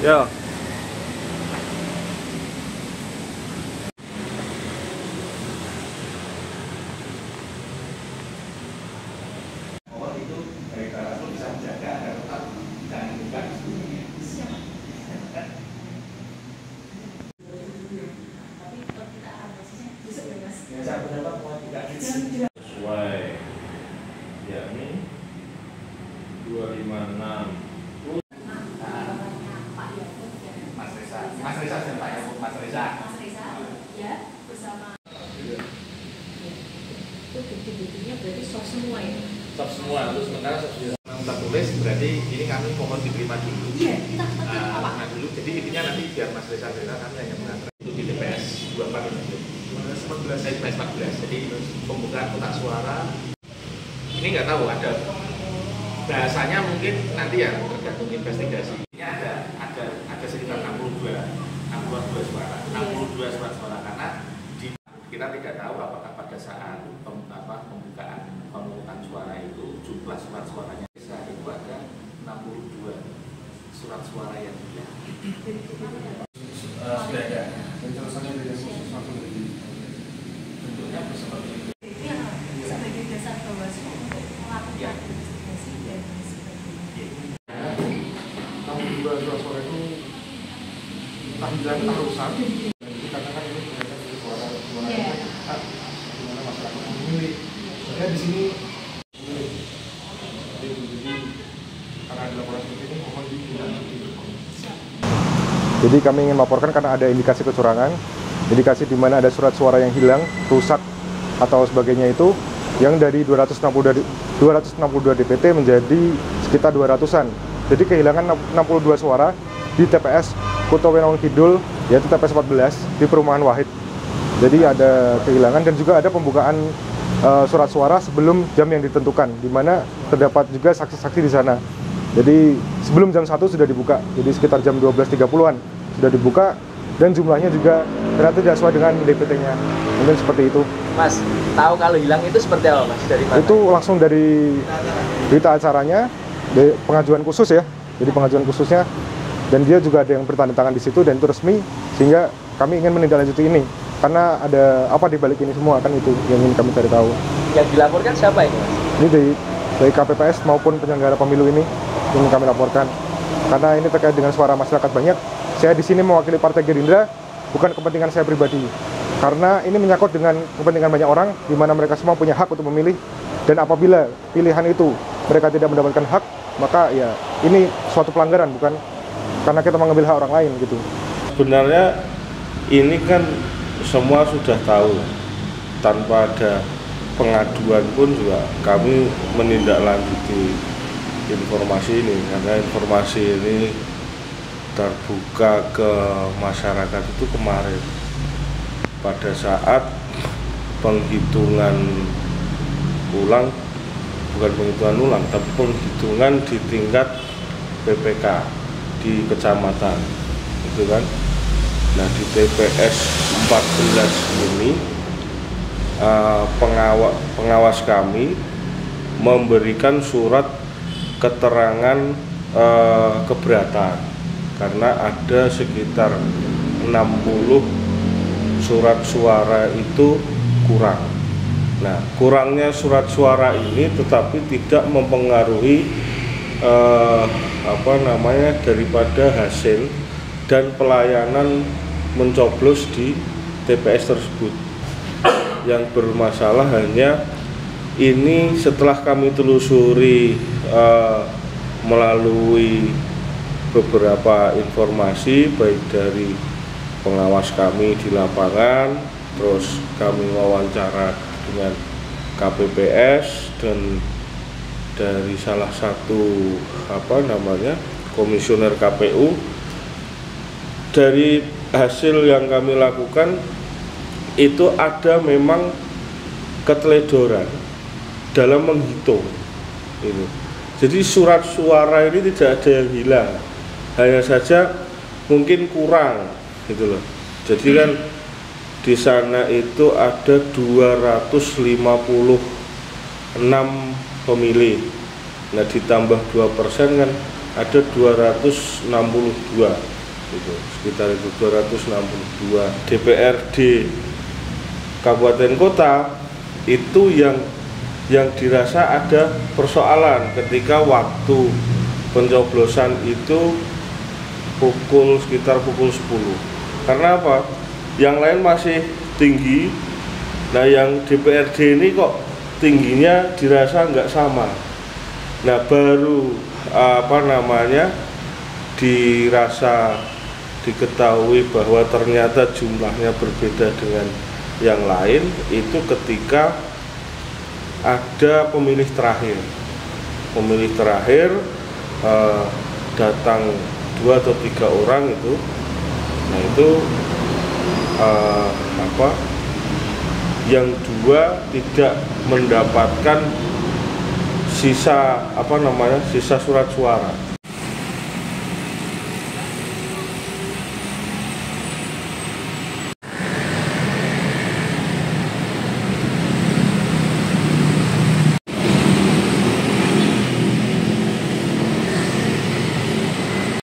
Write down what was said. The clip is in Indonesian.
Ya. Sesuai yakni 256. Mas Reza dan Pak Mas Reza ya bersama itu bukti-buktinya berarti soft semua ya? Soft semua, terus sementara soft tertulis berarti ini kami mohon diterima dulu. Iya, kita terima dulu. Jadi intinya nanti biar Mas Reza kami hanya mengantar itu di TPS 14. Jadi pembukaan kotak suara ini nggak tahu ada bahasanya mungkin nanti ya tergantung investigasi. Ini ada sekitar 62 surat suara karena kita tidak tahu apakah pada saat pembukaan pemungutan suara itu jumlah surat suaranya itu ada 62 surat suara yang hilang. sudah ada dan terusannya dari khusus langsung dari Bentuknya seperti itu. itu yang sebagai dasar Bawaslu untuk melakukan investigasi dan sebagainya. 62 surat suara itu tahlilan rusak dan dikatakan ini berasal dari suara yang hak di mana masyarakat memilih. Sebenarnya di sini memilih. Jadi karena ada laporan seperti ini mohon ditindaklanjuti. Jadi kami ingin melaporkan karena ada indikasi kecurangan, indikasi di mana ada surat suara yang hilang, rusak atau sebagainya itu, yang dari 262 DPT menjadi sekitar 200-an. Jadi kehilangan 62 suara di TPS Kuto Wenong Kidul, yaitu TPS 14 di Perumahan Wahid. Jadi ada kehilangan dan juga ada pembukaan surat suara sebelum jam yang ditentukan, di mana terdapat juga saksi-saksi di sana. Jadi sebelum jam 1 sudah dibuka, jadi sekitar jam 12.30-an sudah dibuka dan jumlahnya juga ternyata tidak sesuai dengan DPT-nya. Mungkin seperti itu. Mas, tahu kalau hilang itu seperti apa Mas? Dari mana? Itu langsung dari berita acaranya, dari pengajuan khusus ya. Jadi pengajuan khususnya dan dia juga ada yang bertanda tangan di situ dan itu resmi sehingga kami ingin menindaklanjuti ini. Karena ada apa di balik ini semua kan itu yang ingin kami cari tahu. Yang dilaporkan siapa ini Mas? Ini dari KPPS maupun penyelenggara pemilu ini ingin kami laporkan. Karena ini terkait dengan suara masyarakat banyak. Saya di sini mewakili Partai Gerindra, bukan kepentingan saya pribadi. Karena ini menyangkut dengan kepentingan banyak orang, di mana mereka semua punya hak untuk memilih. Dan apabila pilihan itu mereka tidak mendapatkan hak, maka ya ini suatu pelanggaran, bukan karena kita mengambil hak orang lain gitu. Sebenarnya ini kan semua sudah tahu, tanpa ada pengaduan pun juga kami menindaklanjuti informasi ini karena informasi ini terbuka ke masyarakat itu kemarin pada saat penghitungan ulang, bukan penghitungan ulang tapi penghitungan di tingkat PPK di kecamatan itu kan. Nah di TPS 14 ini pengawas kami memberikan surat keterangan keberatan karena ada sekitar 60 surat suara itu kurang. Nah, kurangnya surat suara ini tetapi tidak mempengaruhi daripada hasil dan pelayanan mencoblos di TPS tersebut. Yang bermasalah hanya ini setelah kami telusuri melalui beberapa informasi baik dari pengawas kami di lapangan, terus kami wawancara dengan KPPS dan dari salah satu komisioner KPU. Dari hasil yang kami lakukan itu ada memang keteledoran dalam menghitung ini. Jadi surat suara ini tidak ada yang hilang, hanya saja mungkin kurang gitu loh. Jadi kan di sana itu ada 256 pemilih. Nah, ditambah 2% kan ada 262 gitu, sekitar itu 262. DPRD kabupaten kota itu yang dirasa ada persoalan ketika waktu pencoblosan itu sekitar pukul 10. Karena apa? Yang lain masih tinggi. Nah, yang DPRD ini kok tingginya dirasa nggak sama. Nah, baru dirasa diketahui bahwa ternyata jumlahnya berbeda dengan yang lain itu ketika ada pemilih terakhir. Pemilih terakhir datang 2 atau 3 orang itu. Nah, itu yang 2 tidak mendapatkan sisa surat suara.